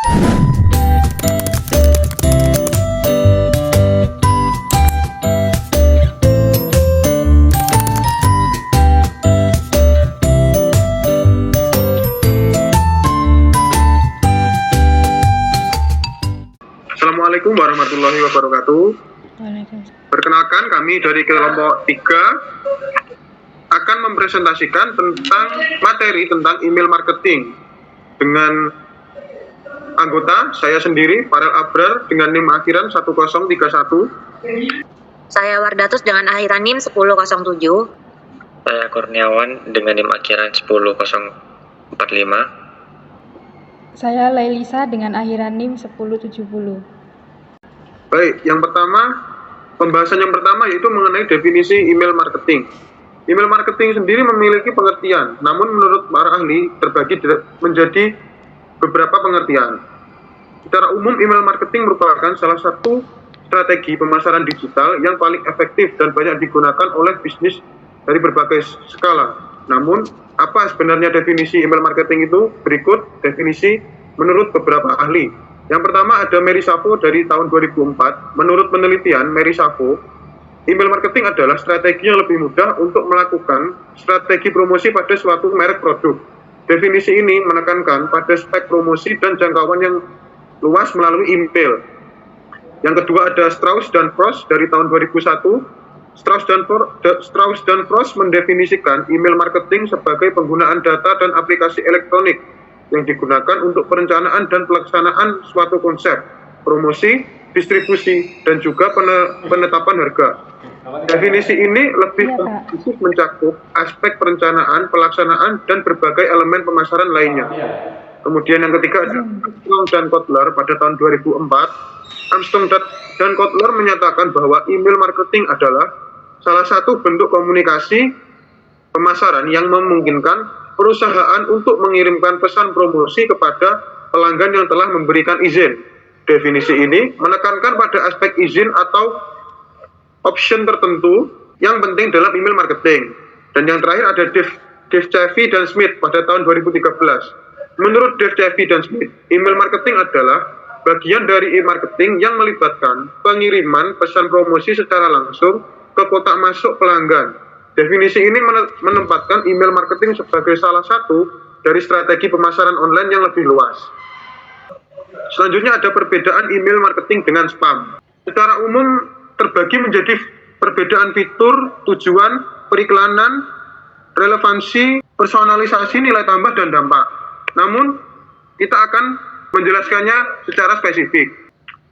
Assalamualaikum warahmatullahi wabarakatuh. Perkenalkan, kami dari kelompok 3 akan mempresentasikan tentang materi tentang email marketing dengan anggota saya sendiri, Farel Abrar, dengan NIM akhiran 1031. Saya Wardatus dengan akhiran NIM 1007. Saya Kurniawan dengan NIM akhiran 10045. Saya Lailisa dengan akhiran NIM 1070. Baik, pembahasan yang pertama yaitu mengenai definisi email marketing. Email marketing sendiri memiliki pengertian, namun menurut para ahli terbagi menjadi beberapa pengertian. Secara umum, email marketing merupakan salah satu strategi pemasaran digital yang paling efektif dan banyak digunakan oleh bisnis dari berbagai skala. Namun, apa sebenarnya definisi email marketing itu? Berikut definisi menurut beberapa ahli. Yang pertama ada Mary Szabo dari tahun 2004. Menurut penelitian Mary Szabo, email marketing adalah strategi yang lebih mudah untuk melakukan strategi promosi pada suatu merek produk. Definisi ini menekankan pada spek promosi dan jangkauan yang luas melalui email. Yang kedua ada Strauss dan Frost dari tahun 2001. Strauss dan Frost mendefinisikan email marketing sebagai penggunaan data dan aplikasi elektronik yang digunakan untuk perencanaan dan pelaksanaan suatu konsep, promosi, distribusi, dan juga penetapan harga. Definisi ini lebih komprehensif mencakup aspek perencanaan, pelaksanaan, dan berbagai elemen pemasaran lainnya. Kemudian yang ketiga ada Armstrong dan Kotler pada tahun 2004. Armstrong dan Kotler menyatakan bahwa email marketing adalah salah satu bentuk komunikasi pemasaran yang memungkinkan perusahaan untuk mengirimkan pesan promosi kepada pelanggan yang telah memberikan izin. Definisi ini menekankan pada aspek izin atau option tertentu yang penting dalam email marketing. Dan yang terakhir ada Dave Chavy dan Smith pada tahun 2013. Menurut Dave Chavy dan Smith, email marketing adalah bagian dari e-marketing yang melibatkan pengiriman pesan promosi secara langsung ke kotak masuk pelanggan. Definisi ini menempatkan email marketing sebagai salah satu dari strategi pemasaran online yang lebih luas. Selanjutnya ada perbedaan email marketing dengan spam. Secara umum terbagi menjadi perbedaan fitur, tujuan, periklanan, relevansi, personalisasi, nilai tambah, dan dampak. Namun, kita akan menjelaskannya secara spesifik.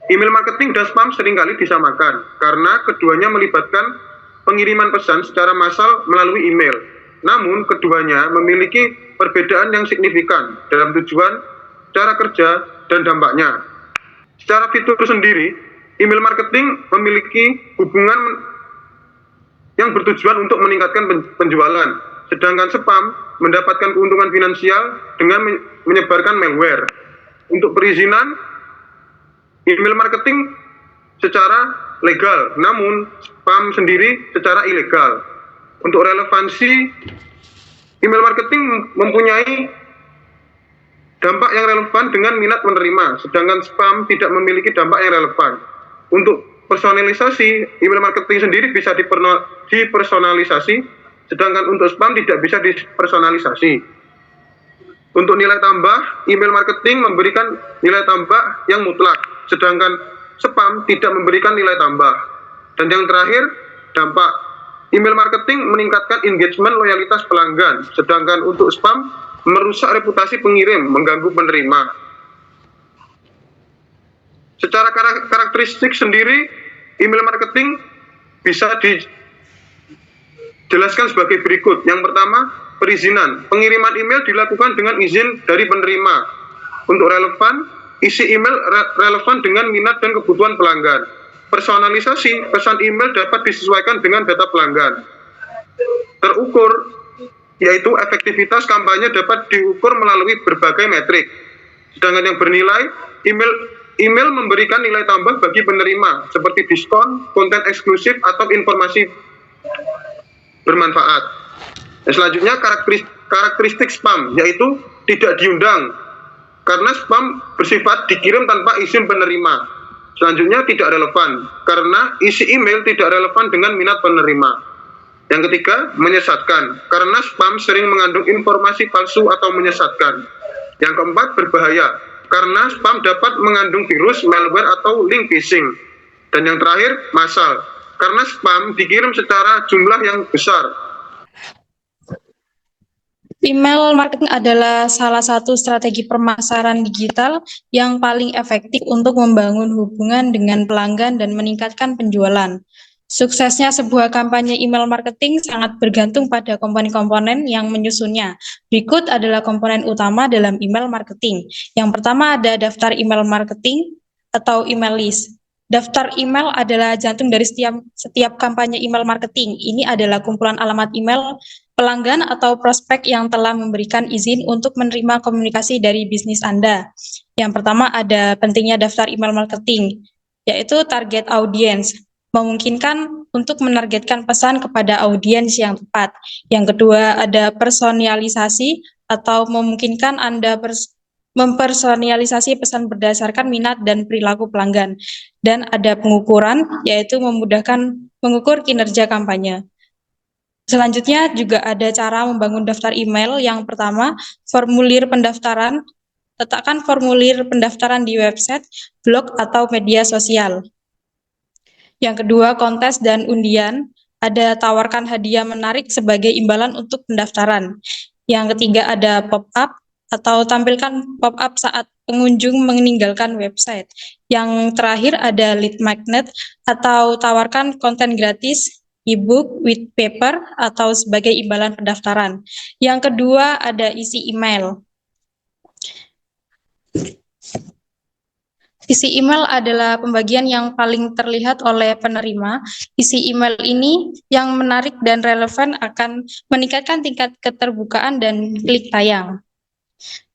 Email marketing dan spam seringkali disamakan karena keduanya melibatkan pengiriman pesan secara massal melalui email. Namun, keduanya memiliki perbedaan yang signifikan dalam tujuan, cara kerja, dan dampaknya. Secara fitur sendiri, email marketing memiliki hubungan yang bertujuan untuk meningkatkan penjualan, sedangkan spam mendapatkan keuntungan finansial dengan menyebarkan malware. Untuk perizinan, email marketing secara legal, namun spam sendiri secara ilegal. Untuk relevansi, email marketing mempunyai dampak yang relevan dengan minat menerima, sedangkan spam tidak memiliki dampak yang relevan. Untuk personalisasi, email marketing sendiri bisa dipersonalisasi, sedangkan untuk spam tidak bisa dipersonalisasi. Untuk nilai tambah, email marketing memberikan nilai tambah yang mutlak, sedangkan spam tidak memberikan nilai tambah. Dan yang terakhir, dampak. Email marketing meningkatkan engagement loyalitas pelanggan, sedangkan untuk spam merusak reputasi pengirim, mengganggu penerima. Secara karakteristik sendiri, email marketing bisa dijelaskan sebagai berikut. Yang pertama, perizinan. Pengiriman email dilakukan dengan izin dari penerima. Untuk relevan, isi email relevan dengan minat dan kebutuhan pelanggan. Personalisasi, pesan email dapat disesuaikan dengan data pelanggan. Terukur, yaitu efektivitas kampanye dapat diukur melalui berbagai metrik. Sedangkan yang bernilai, email memberikan nilai tambah bagi penerima, seperti diskon, konten eksklusif, atau informasi bermanfaat. Dan selanjutnya, karakteristik spam, yaitu tidak diundang karena spam bersifat dikirim tanpa izin penerima. Selanjutnya tidak relevan karena isi email tidak relevan dengan minat penerima. Yang ketiga, menyesatkan karena spam sering mengandung informasi palsu atau menyesatkan. Yang keempat, berbahaya karena spam dapat mengandung virus, malware, atau link phishing. Dan yang terakhir, massal karena spam dikirim secara jumlah yang besar. Email marketing adalah salah satu strategi pemasaran digital yang paling efektif untuk membangun hubungan dengan pelanggan dan meningkatkan penjualan. Suksesnya sebuah kampanye email marketing sangat bergantung pada komponen-komponen yang menyusunnya. Berikut adalah komponen utama dalam email marketing. Yang pertama ada daftar email marketing atau email list. Daftar email adalah jantung dari setiap kampanye email marketing. Ini adalah kumpulan alamat email pelanggan atau prospek yang telah memberikan izin untuk menerima komunikasi dari bisnis Anda. Yang pertama ada pentingnya daftar email marketing, yaitu target audience, memungkinkan untuk menargetkan pesan kepada audiens yang tepat. Yang kedua ada personalisasi atau memungkinkan Anda mempersonalisasi pesan berdasarkan minat dan perilaku pelanggan. Dan ada pengukuran, yaitu memudahkan mengukur kinerja kampanye. Selanjutnya juga ada cara membangun daftar email. Yang pertama, formulir pendaftaran. Letakkan formulir pendaftaran di website, blog, atau media sosial. Yang kedua, kontes dan undian. Ada tawarkan hadiah menarik sebagai imbalan untuk pendaftaran. Yang ketiga ada pop-up atau tampilkan pop-up saat pengunjung meninggalkan website. Yang terakhir ada lead magnet atau tawarkan konten gratis, e-book, white paper, atau sebagai imbalan pendaftaran. Yang kedua ada isi email. Isi email adalah pembagian yang paling terlihat oleh penerima. Isi email ini yang menarik dan relevan akan meningkatkan tingkat keterbukaan dan klik tayang.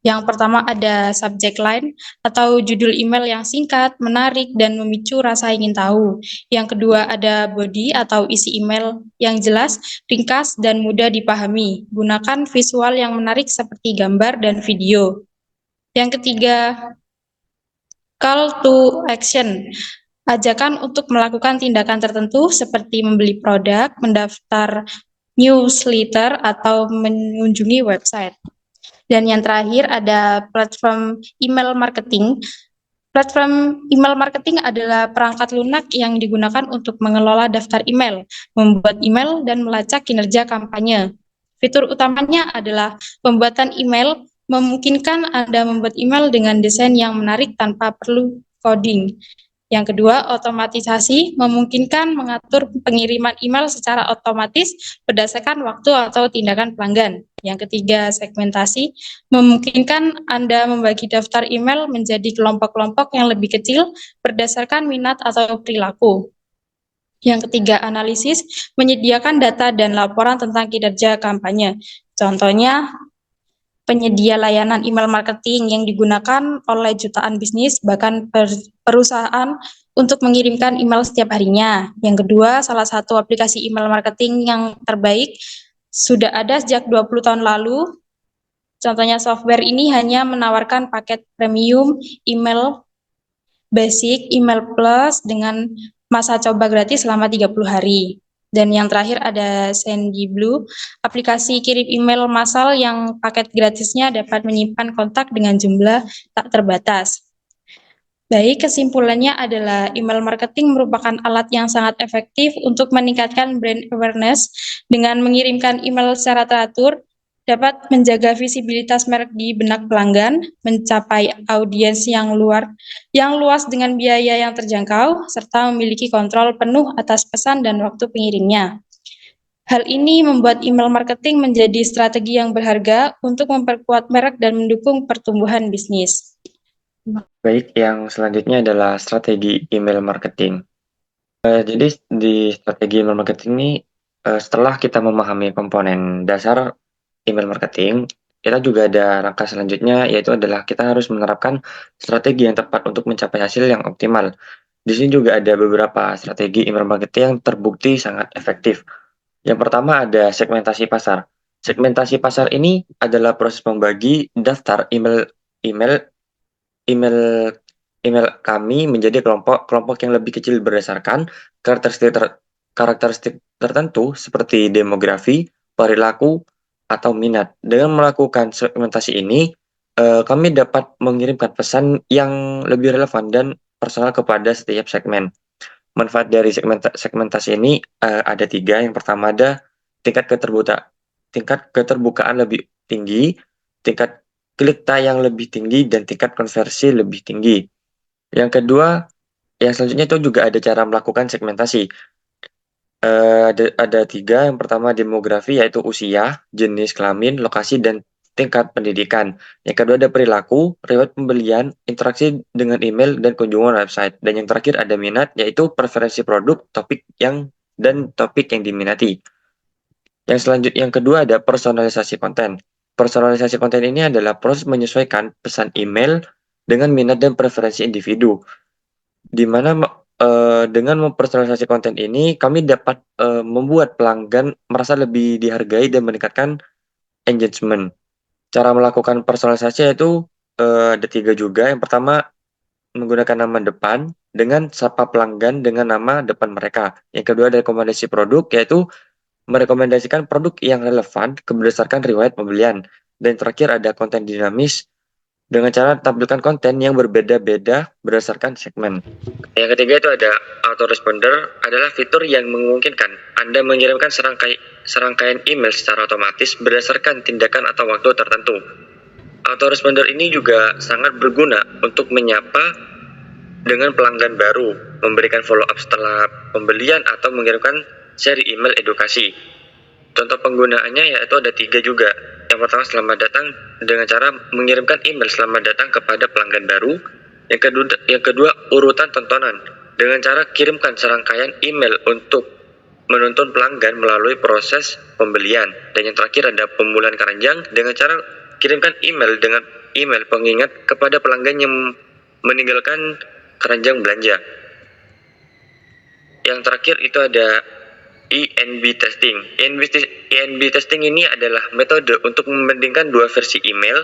Yang pertama ada subject line atau judul email yang singkat, menarik, dan memicu rasa ingin tahu. Yang kedua ada body atau isi email yang jelas, ringkas, dan mudah dipahami. Gunakan visual yang menarik seperti gambar dan video. Yang ketiga, call to action. Ajakan untuk melakukan tindakan tertentu seperti membeli produk, mendaftar newsletter, atau mengunjungi website. Dan yang terakhir ada platform email marketing. Platform email marketing adalah perangkat lunak yang digunakan untuk mengelola daftar email, membuat email, dan melacak kinerja kampanye. Fitur utamanya adalah pembuatan email, memungkinkan Anda membuat email dengan desain yang menarik tanpa perlu coding. Yang kedua, otomatisasi, memungkinkan mengatur pengiriman email secara otomatis berdasarkan waktu atau tindakan pelanggan. Yang ketiga, segmentasi, memungkinkan Anda membagi daftar email menjadi kelompok-kelompok yang lebih kecil berdasarkan minat atau perilaku. Yang ketiga, analisis, menyediakan data dan laporan tentang kinerja kampanye. Contohnya, penyedia layanan email marketing yang digunakan oleh jutaan bisnis, bahkan perusahaan untuk mengirimkan email setiap harinya. Yang kedua, salah satu aplikasi email marketing yang terbaik sudah ada sejak 20 tahun lalu. Contohnya software ini hanya menawarkan paket premium, email basic, email plus dengan masa coba gratis selama 30 hari. Dan yang terakhir ada Sendiblu, aplikasi kirim email massal yang paket gratisnya dapat menyimpan kontak dengan jumlah tak terbatas. Baik, kesimpulannya adalah email marketing merupakan alat yang sangat efektif untuk meningkatkan brand awareness. Dengan mengirimkan email secara teratur, dapat menjaga visibilitas merek di benak pelanggan, mencapai audiens yang luas dengan biaya yang terjangkau, serta memiliki kontrol penuh atas pesan dan waktu pengirimnya. Hal ini membuat email marketing menjadi strategi yang berharga untuk memperkuat merek dan mendukung pertumbuhan bisnis. Baik, yang selanjutnya adalah strategi email marketing. Jadi di strategi email marketing ini, setelah kita memahami komponen dasar email marketing, kita juga ada langkah selanjutnya, yaitu adalah kita harus menerapkan strategi yang tepat untuk mencapai hasil yang optimal. Di sini juga ada beberapa strategi email marketing yang terbukti sangat efektif. Yang pertama ada segmentasi pasar. Segmentasi pasar ini adalah proses membagi daftar email email email kami menjadi kelompok yang lebih kecil berdasarkan karakteristik tertentu seperti demografi, perilaku, atau minat. Dengan melakukan segmentasi ini, kami dapat mengirimkan pesan yang lebih relevan dan personal kepada setiap segmen. Manfaat dari segmentasi ini ada 3. Yang pertama ada tingkat keterbukaan lebih tinggi, tingkat klik tayang lebih tinggi, dan tingkat konversi lebih tinggi. Yang kedua, yang selanjutnya itu juga ada cara melakukan segmentasi. Ada 3. Yang pertama demografi, yaitu usia, jenis kelamin, lokasi, dan tingkat pendidikan. Yang kedua ada perilaku, riwayat pembelian, interaksi dengan email, dan kunjungan website. Dan yang terakhir ada minat, yaitu preferensi produk, topik yang diminati. Yang kedua ada personalisasi konten. Personalisasi konten ini adalah proses menyesuaikan pesan email dengan minat dan preferensi individu. Di mana dengan mempersonalisasi konten ini kami dapat membuat pelanggan merasa lebih dihargai dan meningkatkan engagement. Cara melakukan personalisasi yaitu ada 3 juga. Yang pertama menggunakan nama depan dengan sapa pelanggan dengan nama depan mereka. Yang kedua ada rekomendasi produk, yaitu merekomendasikan produk yang relevan berdasarkan riwayat pembelian. Dan terakhir ada konten dinamis dengan cara tampilkan konten yang berbeda-beda berdasarkan segmen. Yang ketiga itu ada autoresponder, adalah fitur yang memungkinkan Anda mengirimkan serangkaian email secara otomatis berdasarkan tindakan atau waktu tertentu. Autoresponder ini juga sangat berguna untuk menyapa dengan pelanggan baru, memberikan follow up setelah pembelian, atau mengirimkan seri email edukasi. Contoh penggunaannya yaitu ada 3 juga. Yang pertama selamat datang dengan cara mengirimkan email selamat datang kepada pelanggan baru. Yang kedua urutan tontonan dengan cara kirimkan serangkaian email untuk menuntun pelanggan melalui proses pembelian. Dan yang terakhir ada pemulihan keranjang dengan cara kirimkan email dengan email pengingat kepada pelanggan yang meninggalkan keranjang belanja. Yang terakhir itu ada ENB testing. ENB testing ini adalah metode untuk membandingkan 2 versi email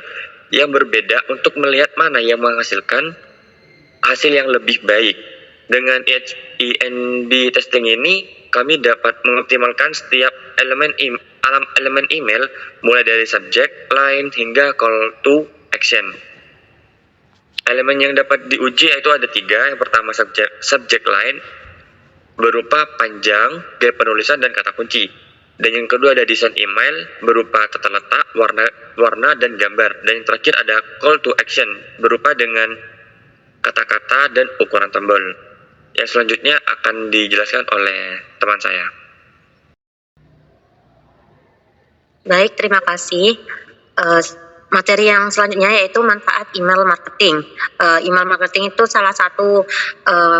yang berbeda untuk melihat mana yang menghasilkan hasil yang lebih baik. Dengan ENB testing ini, kami dapat mengoptimalkan setiap elemen email, mulai dari subject, line, hingga call to action. Elemen yang dapat diuji yaitu ada 3. Yang pertama subject line, berupa panjang, gaya penulisan, dan kata kunci. Dan yang kedua ada desain email berupa tata letak, warna, dan gambar. Dan yang terakhir ada call to action berupa dengan kata-kata dan ukuran tombol. Yang selanjutnya akan dijelaskan oleh teman saya. Baik, terima kasih. Materi yang selanjutnya yaitu manfaat email marketing. Email marketing itu salah satu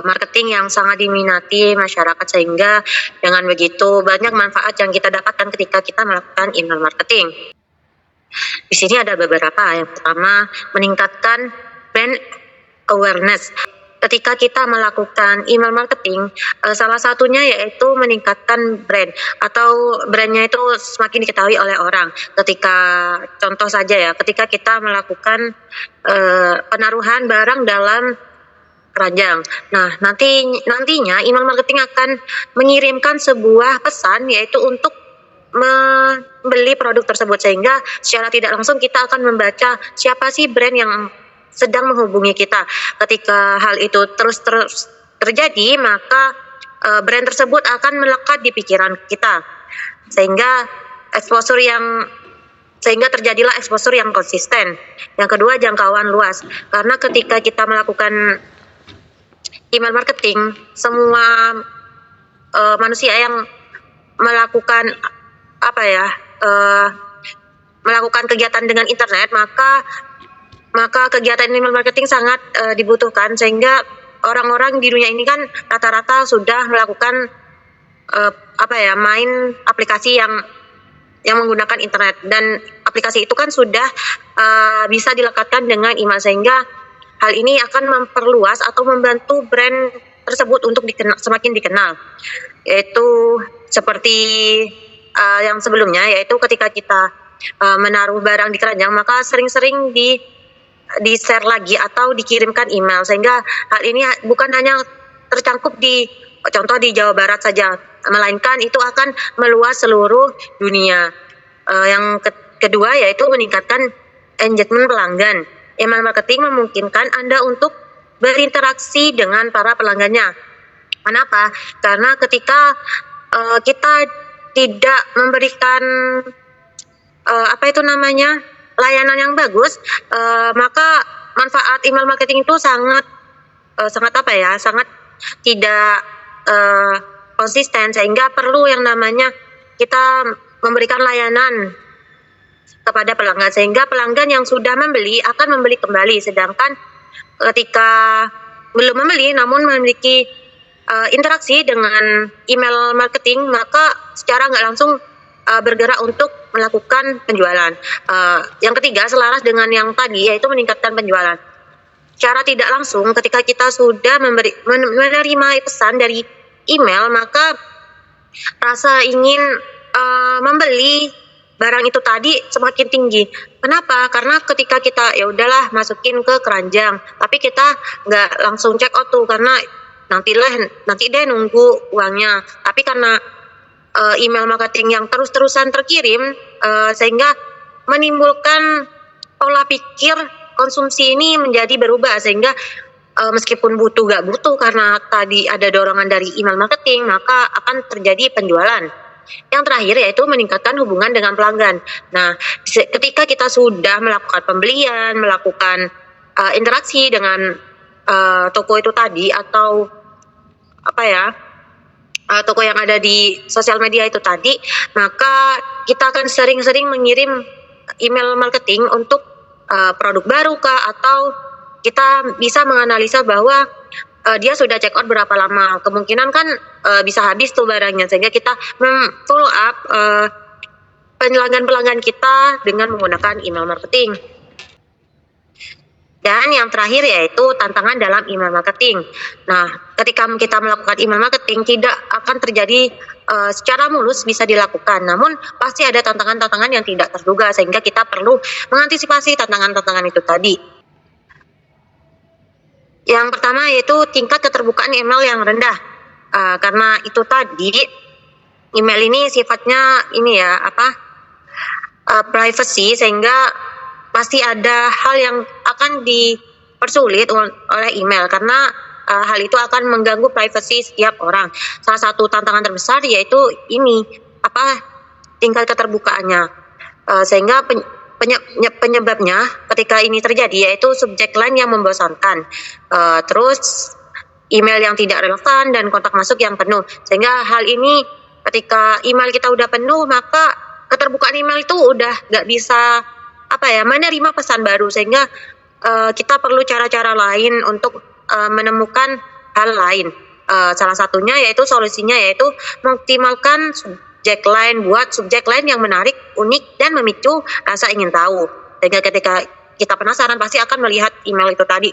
marketing yang sangat diminati masyarakat, sehingga dengan begitu banyak manfaat yang kita dapatkan ketika kita melakukan email marketing. Di sini ada beberapa. Yang pertama, meningkatkan brand awareness. Ketika kita melakukan email marketing, salah satunya yaitu meningkatkan brand, atau brandnya itu semakin diketahui oleh orang. Ketika contoh saja ya, ketika kita melakukan penaruhan barang dalam keranjang. Nah, nantinya email marketing akan mengirimkan sebuah pesan yaitu untuk membeli produk tersebut, sehingga secara tidak langsung kita akan membaca siapa sih brand yang sedang menghubungi kita. Ketika hal itu terus terjadi, maka brand tersebut akan melekat di pikiran kita, sehingga terjadilah exposure yang konsisten. Yang kedua, jangkauan luas. Karena ketika kita melakukan email marketing, semua manusia yang melakukan melakukan kegiatan dengan internet, maka kegiatan email marketing sangat dibutuhkan, sehingga orang-orang di dunia ini kan rata-rata sudah melakukan main aplikasi yang menggunakan internet, dan aplikasi itu kan sudah bisa dilekatkan dengan email, sehingga hal ini akan memperluas atau membantu brand tersebut untuk semakin dikenal. Yaitu seperti yang sebelumnya, yaitu ketika kita menaruh barang di keranjang, maka sering-sering di-share lagi atau dikirimkan email, sehingga hal ini bukan hanya tercangkup di contoh di Jawa Barat saja, melainkan itu akan meluas seluruh dunia. Yang kedua yaitu meningkatkan engagement pelanggan. Email marketing memungkinkan Anda untuk berinteraksi dengan para pelanggannya. Kenapa? Karena ketika kita tidak memberikan layanan yang bagus, maka manfaat email marketing itu sangat tidak konsisten, sehingga perlu yang namanya kita memberikan layanan kepada pelanggan, sehingga pelanggan yang sudah membeli akan membeli kembali, sedangkan ketika belum membeli namun memiliki interaksi dengan email marketing, maka secara nggak langsung bergerak untuk melakukan penjualan. Yang ketiga, selaras dengan yang tadi, yaitu meningkatkan penjualan. Secara tidak langsung, ketika kita sudah menerima pesan dari email, maka rasa ingin membeli barang itu tadi semakin tinggi. Kenapa? Karena ketika kita ya udahlah masukin ke keranjang, tapi kita nggak langsung check out tuh, karena nanti deh nunggu uangnya. Tapi karena email marketing yang terus-terusan terkirim, sehingga menimbulkan pola pikir konsumsi ini menjadi berubah, sehingga meskipun gak butuh karena tadi ada dorongan dari email marketing, maka akan terjadi penjualan. Yang terakhir yaitu meningkatkan hubungan dengan pelanggan. Nah, ketika kita sudah melakukan pembelian, melakukan interaksi dengan toko itu tadi, atau toko yang ada di sosial media itu tadi, maka kita akan sering-sering mengirim email marketing untuk produk baru kah, atau kita bisa menganalisa bahwa dia sudah check out berapa lama. Kemungkinan kan bisa habis tuh barangnya, sehingga kita follow up pelanggan-pelanggan kita dengan menggunakan email marketing. Dan yang terakhir yaitu tantangan dalam email marketing. Nah, ketika kita melakukan email marketing tidak akan terjadi secara mulus bisa dilakukan, namun pasti ada tantangan-tantangan yang tidak terduga, sehingga kita perlu mengantisipasi tantangan-tantangan itu tadi. Yang pertama yaitu tingkat keterbukaan email yang rendah. Karena itu tadi, email ini sifatnya privacy, sehingga pasti ada hal yang akan dipersulit oleh email, karena hal itu akan mengganggu privasi setiap orang. Salah satu tantangan terbesar yaitu tingkat keterbukaannya, sehingga penyebabnya ketika ini terjadi yaitu subject line yang membosankan, terus email yang tidak relevan, dan kontak masuk yang penuh. Sehingga hal ini ketika email kita udah penuh, maka keterbukaan email itu udah nggak bisa menerima pesan baru, sehingga kita perlu cara-cara lain untuk menemukan hal lain. Salah satunya yaitu solusinya yaitu mengoptimalkan subject line, buat subject line yang menarik, unik, dan memicu rasa ingin tahu. Sehingga ketika kita penasaran pasti akan melihat email itu tadi.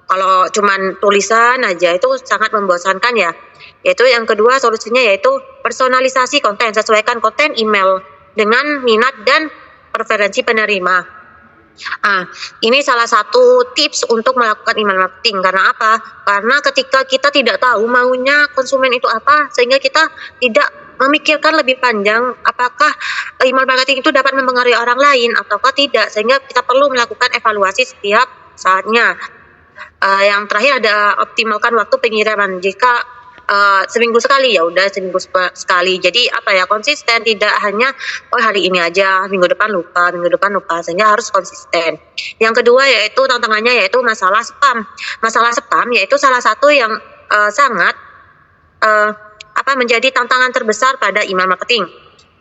Kalau cuman tulisan aja itu sangat membosankan ya. Yaitu yang kedua solusinya yaitu personalisasi konten, sesuaikan konten email dengan minat dan preferensi penerima. Ini salah satu tips untuk melakukan email marketing. Karena apa? Karena ketika kita tidak tahu maunya konsumen itu apa, sehingga kita tidak memikirkan lebih panjang apakah email marketing itu dapat mempengaruhi orang lain ataukah tidak, sehingga kita perlu melakukan evaluasi setiap saatnya. Yang terakhir ada optimalkan waktu pengiriman. Jika seminggu sekali ya udah seminggu sekali. Jadi konsisten, tidak hanya hari ini aja, minggu depan lupa, sehingga harus konsisten. Yang kedua yaitu tantangannya yaitu masalah spam. Masalah spam yaitu salah satu yang sangat menjadi tantangan terbesar pada email marketing.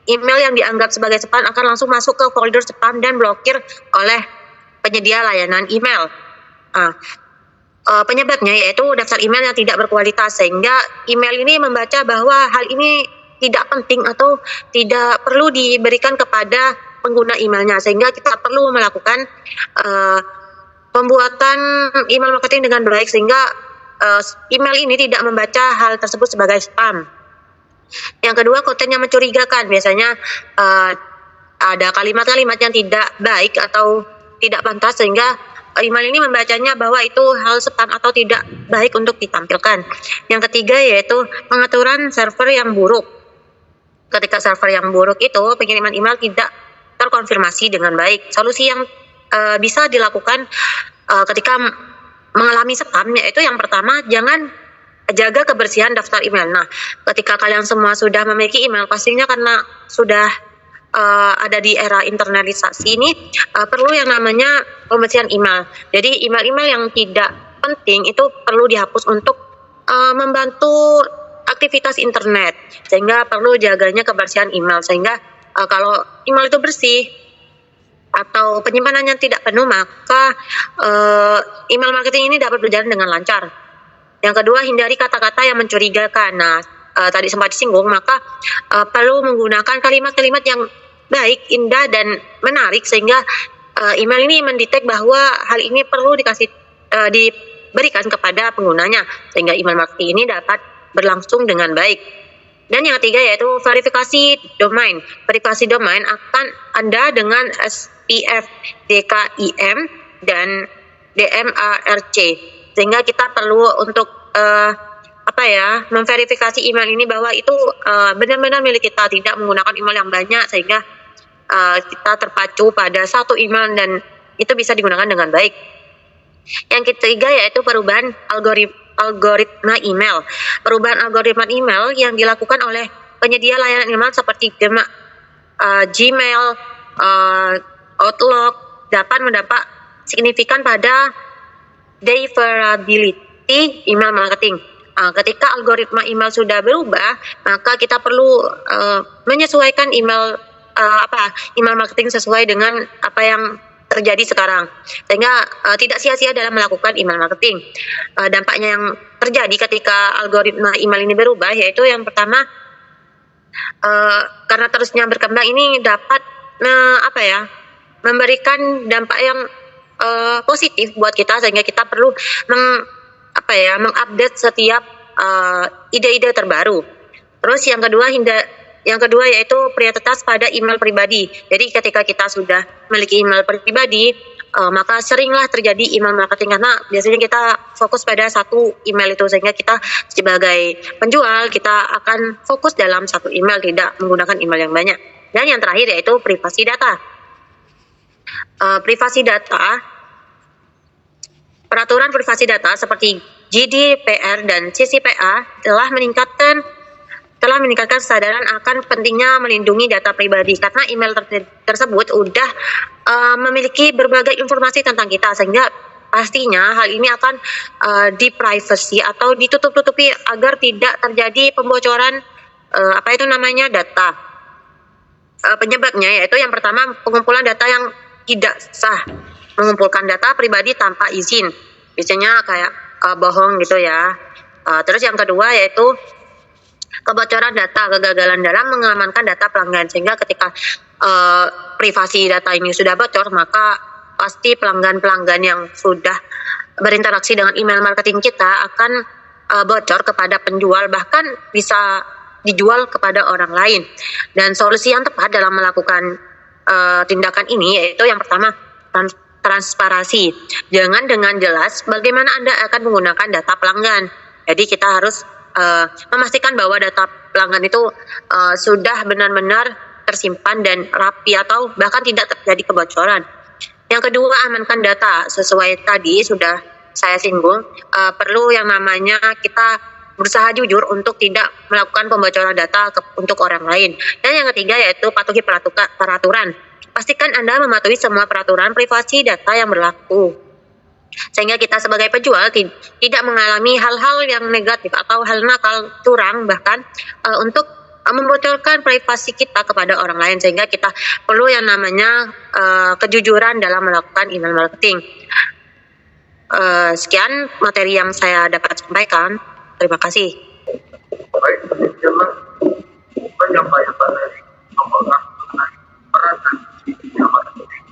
Email yang dianggap sebagai spam akan langsung masuk ke folder spam dan blokir oleh penyedia layanan email. Penyebabnya yaitu daftar email yang tidak berkualitas, sehingga email ini membaca bahwa hal ini tidak penting atau tidak perlu diberikan kepada pengguna emailnya, sehingga kita perlu melakukan pembuatan email marketing dengan baik, sehingga email ini tidak membaca hal tersebut sebagai spam. Yang kedua, konten yang mencurigakan. Biasanya ada kalimat-kalimat yang tidak baik atau tidak pantas sehingga email ini membacanya bahwa itu hal spam atau tidak baik untuk ditampilkan. Yang ketiga yaitu pengaturan server yang buruk. Ketika server yang buruk itu pengiriman email tidak terkonfirmasi dengan baik. Solusi yang bisa dilakukan ketika mengalami spam yaitu yang pertama, jangan jaga kebersihan daftar email. Nah, ketika kalian semua sudah memiliki email, pastinya karena sudah ada di era internalisasi ini, perlu yang namanya pembersihan email. Jadi email-email yang tidak penting itu perlu dihapus untuk membantu aktivitas internet, sehingga perlu jaganya kebersihan email, sehingga kalau email itu bersih atau penyimpanannya tidak penuh, maka email marketing ini dapat berjalan dengan lancar. Yang kedua, hindari kata-kata yang mencurigakan. Nah, tadi sempat disinggung, maka perlu menggunakan kalimat-kalimat yang baik, indah, dan menarik, sehingga email ini mendetek bahwa hal ini perlu diberikan kepada penggunanya, sehingga email marketing ini dapat berlangsung dengan baik. Dan yang ketiga yaitu verifikasi domain. Verifikasi domain akan Anda dengan SPF, DKIM, dan DMARC. Sehingga kita perlu untuk memverifikasi email ini bahwa itu benar-benar milik kita, tidak menggunakan email yang banyak, sehingga kita terpacu pada satu email dan itu bisa digunakan dengan baik. Yang ketiga yaitu perubahan algoritma email. Perubahan algoritma email yang dilakukan oleh penyedia layanan email seperti Gmail, Outlook dapat mendapat signifikan pada deliverability email marketing. Ketika algoritma email sudah berubah, maka kita perlu menyesuaikan email marketing sesuai dengan apa yang terjadi sekarang, sehingga tidak sia-sia dalam melakukan email marketing. Dampaknya yang terjadi ketika algoritma email ini berubah yaitu yang pertama, karena terusnya berkembang ini dapat memberikan dampak yang positif buat kita, sehingga kita perlu mengupdate setiap ide-ide terbaru. Terus yang kedua yaitu prioritas pada email pribadi. Jadi ketika kita sudah memiliki email pribadi, maka seringlah terjadi email marketing karena biasanya kita fokus pada satu email itu, sehingga kita sebagai penjual kita akan fokus dalam satu email, tidak menggunakan email yang banyak. Dan yang terakhir yaitu privasi data. Peraturan privasi data seperti GDPR dan CCPA telah meningkatkan kesadaran akan pentingnya melindungi data pribadi, karena email tersebut sudah memiliki berbagai informasi tentang kita, sehingga pastinya hal ini akan di-privacy atau ditutup-tutupi agar tidak terjadi pembocoran data. Penyebabnya yaitu yang pertama, pengumpulan data yang tidak sah, mengumpulkan data pribadi tanpa izin, biasanya kayak bohong gitu ya. Terus yang kedua yaitu kebocoran data, kegagalan dalam mengamankan data pelanggan, sehingga ketika privasi data ini sudah bocor, maka pasti pelanggan-pelanggan yang sudah berinteraksi dengan email marketing kita akan bocor kepada penjual, bahkan bisa dijual kepada orang lain. Dan solusi yang tepat dalam melakukan tindakan ini yaitu yang pertama, transparansi. Jangan dengan jelas bagaimana Anda akan menggunakan data pelanggan. Jadi kita harus memastikan bahwa data pelanggan itu sudah benar-benar tersimpan dan rapi atau bahkan tidak terjadi kebocoran. Yang kedua, amankan data. Sesuai tadi sudah saya singgung, perlu yang namanya kita berusaha jujur untuk tidak melakukan pembocoran data untuk orang lain. Dan yang ketiga yaitu patuhi peraturan. Pastikan Anda mematuhi semua peraturan privasi data yang berlaku, sehingga kita sebagai penjual tidak mengalami hal-hal yang negatif atau hal nakal, curang, bahkan untuk membocorkan privasi kita kepada orang lain, sehingga kita perlu yang namanya kejujuran dalam melakukan email marketing. Sekian materi yang saya dapat sampaikan. Terima kasih. Baik, demikianlah penyampaian dari nomor 1 mengenai peran dan email marketing.